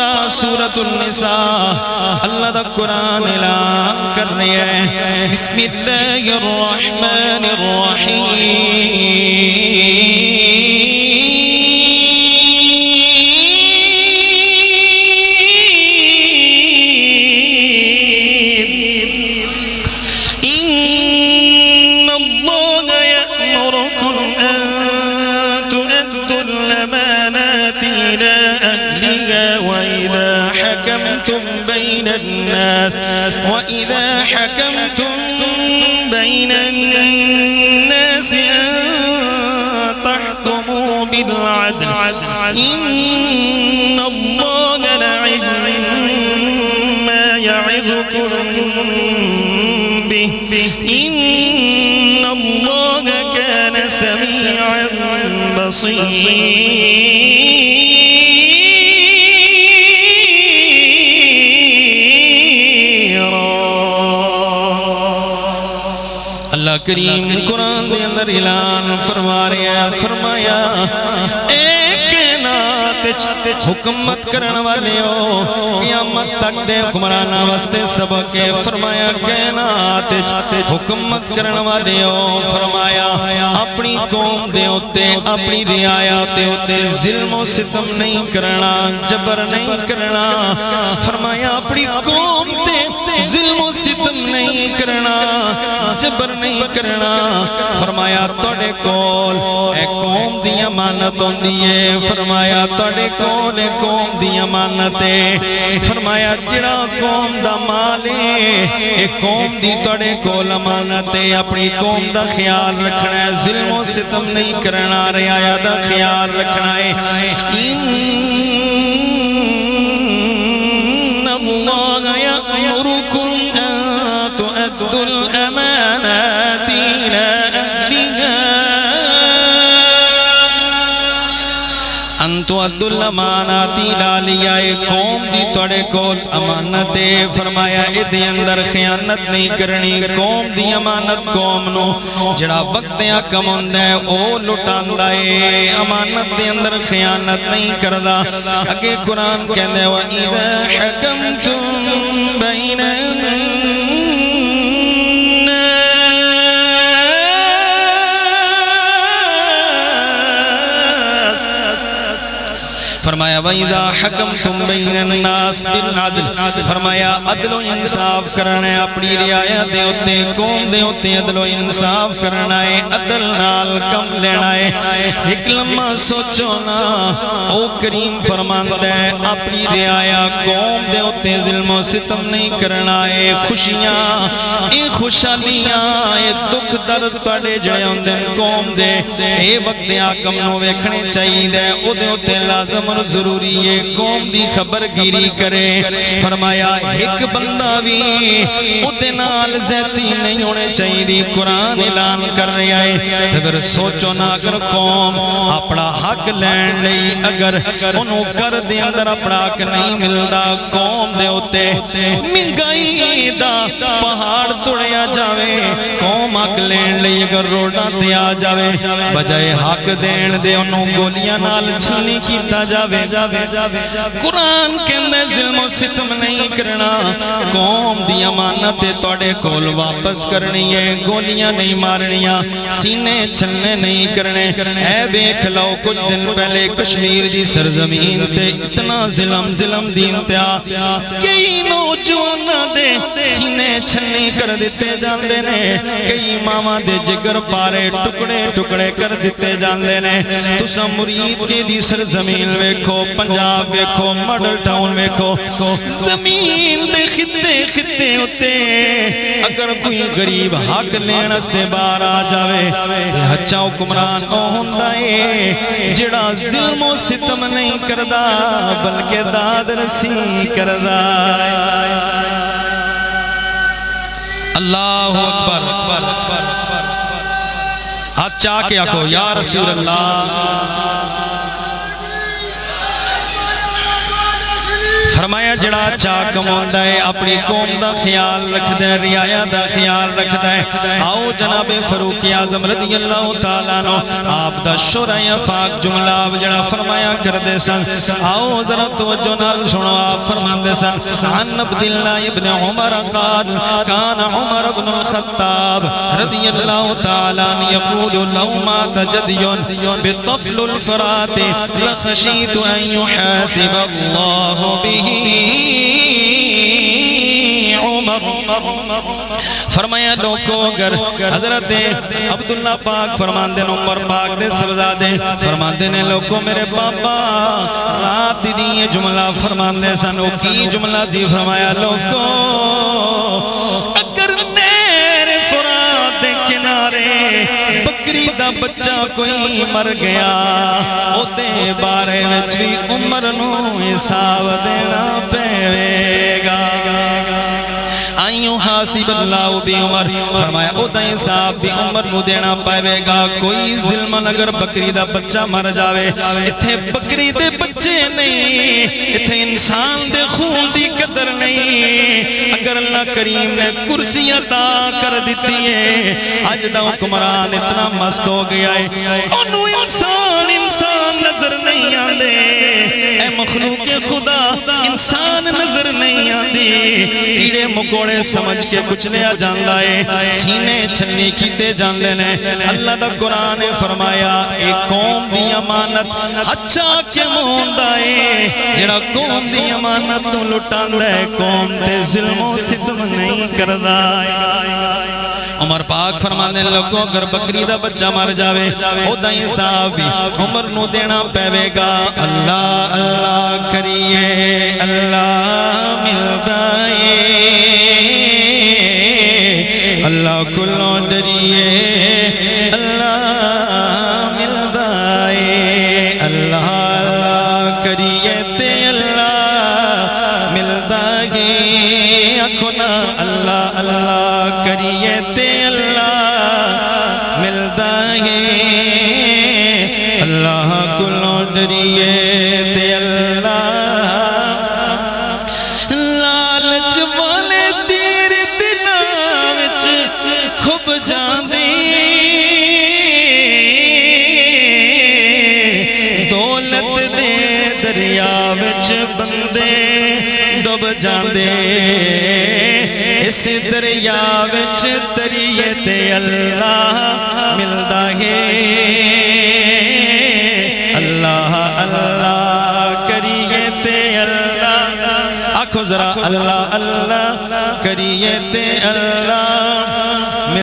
پارہ سورۃ النساء اللہ دا قرآن اعلان کر رہے ہیں بسم اللہ الرحمن وَإِذَا حَكَمْتُمْ بَيْنَ النَّاسِ أَن تَحْكُمُوا بِالْعَدْلِ إِنَّ اللَّهَ لَعِلْمًا يَعِظُكُمْ بِهِ إِنَّ اللَّهَ كَانَ سَمِيعًا بَصِيرًا کریم قرآن دے اندر اعلان فرما رہے ہیں فرمایا اے کائنات حکمت کرن والے ہو قیامت تک دے حکمرانہ واسطے سبق ہے فرمایا کائنات حکمت کرن والے ہو فرمایا اپنی قوم دے ہوتے اپنی رعایا دے ہوتے ظلم و ستم نہیں کرنا جبر نہیں کرنا فرمایا اپنی قوم دے ظلم و ستم نہیں کرنا جبر نہیں کرنا فرمایا توڑے کول اے قوم دی امانت ہوندی ہے فرمایا توڑے کول اے قوم دی امانت ہے فرمایا جڑا قوم دا مال ہے اے قوم دی توڑے کول امانت ہے اپنی قوم دا خیال رکھنا ہے ظلم و ستم نہیں کرنا رعایا دا خیال رکھنا ہے ان اللہ یأمرکم ان تؤدوا الامانات الى اہلها ان تؤدوا الامانات الى قوم دی توڑے کول امانت فرمایا ادھے اندر خیانت نہیں کرنی قوم دی امانت قوم نو جڑا وقت یا کم ہوندہ ہے او لٹاندہ ہے امانت دے اندر خیانت نہیں کردہ اگے قرآن کہندہ ہے وَإِذَا حَكَمْتُمْ بَيْنَ فرمایا وَإِذَا حَكَمْتُمْ بَيْنَ النَّاسِ بِالْعَدْلِ فرمایا عدل و انصاف کرنا ہے اپنی رعایا دے ہوتے قوم دے ہوتے عدل و انصاف کرنا ہے عدل نال کم لینا ہے ایک لمحہ سوچو نا او کریم فرماندہ ہے اپنی رعایا قوم دے ہوتے ظلم و ستم نہیں کرنا ہے خوشیاں اے خوشحالیاں اے دکھ درد توڑے جڑے ہوندے قوم دے اے وقت آکم نو ویکھنے چاہیے دے او دے ہوتے لازم ضروری ہے قوم دی خبر گیری کرے فرمایا ایک بندہ بھی اُتے نال زیتی نہیں ہونے چاہیے دی قرآن اعلان کر رہا ہے اگر سوچو نا اگر قوم اپنا حق لین لئی اگر انہوں کر دے اندر اپنا حق نہیں ملدا قوم دے ہوتے مہنگائی دا پہاڑ توڑیا جاوے قوم حق لین لئی اگر روڈاں تے آ جاوے بجائے حق دین دے انہوں گولیاں نال چھانی کیتا جاوے قرآن کے اندر ظلم و ستم نہیں کرنا قوم دی امانت توڑے کول واپس کرنی ہے گولیاں نہیں مارنیاں سینے چھلنے نہیں کرنے اے بیک لو کچھ دن پہلے کشمیر دی سرزمین تے اتنا ظلم دی انتہا کئی نوجوانہ دے سینے چھلنی کر دیتے جاندے نے کئی ماما دے جگر پارے ٹکڑے کر دیتے جاندے نے تو سا مرید کی دی سرزمین ویکھو پنجاب ویکھو مڈل ٹاؤن ویکھو زمین دے خطے ہوتے اگر کوئی غریب حق لین استے باہر آ جاوے ہچا حکمران او ہوندا ہے جڑا ظلم و ستم نہیں کردا بلکہ داد رسی کردا اللہ اکبر ہاتھ چاہ کے آکھو یا رسول اللہ فرمایا جڑا چاک موندا ہے اپنی قوم دا خیال رکھدا ہے رعایا دا خیال رکھدا ہے آؤ جناب فاروق اعظم رضی اللہ تعالیٰ عنہ آپ دا شرع پاک جملہ جڑا فرمایا کردے سن آؤ ذرا توجہ نال سنو آپ فرماندے سن عن عبداللہ ابن عمر قال كان عمر بن الخطاب رضی اللہ تعالیٰ عنہ يقول لو مات جدي بطفل الفرات لخشيت أن يحاسب الله به فرمایا لوگو اگر حضرت عبداللہ پاک فرمان دے عمر پاک دے سبزادے فرمان دے نے لوگو میرے بابا رات دی یہ جملہ فرمان دے سنو کی جملہ سی فرمایا لوگو اگر میرے فرات دے کنارے بکری دا بچہ کوئی مر گیا او دے بارے وچ بھی عمر نو حساب دینا پہوے گا حاسب اللہ بی عمر فرمایا او دا حساب بھی عمر نو دینا پائے گا کوئی ظلمن اگر بکری دا بچہ مر جاوے اتھے بکری دے بچے نہیں اتھے انسان دے خون دی قدر نہیں اگر اللہ کریم نے کرسی عطا کر دیتی ہے آج دا حکمران اتنا مست ہو گیا ہے انہوں انسان نظر نہیں آندے اے مخلوق خدا انسان نظر نہیں آندی کیڑے مکوڑے سمجھ کے کچھ لیا جان لائے سینے چھلنی کیتے جان لینے اللہ دا قرآن فرمایا ایک قوم دی امانت اچھا کے موندائے جڑا قوم دی امانت تو لٹان دے قوم تے ظلم و ستم نہیں کردائے عمر پاک فرمانے لگو اگر بکری دا بچہ مر جاوے او دا حساب بھی عمر نو دینا پہوے گا اللہ اللہ کریے اللہ ملدائے اللہ کلوں ڈریے اللہ ملدائے اللہ اللہ کریے تے اللہ ملدائے اکھنا اللہ اللہ کریے تے اللہ ملدائے اللہ کلوں ڈریے تے اللہ لالچ والے تیر دناں وچ کھب جاندے دولت دے دریا وچ بندے ڈب جاندے اس دریا وچ تریے تے اللہ ملدا ہے اللہ اللہ کریے تے اللہ آکھو ذرا اللہ اللہ کریے تے اللہ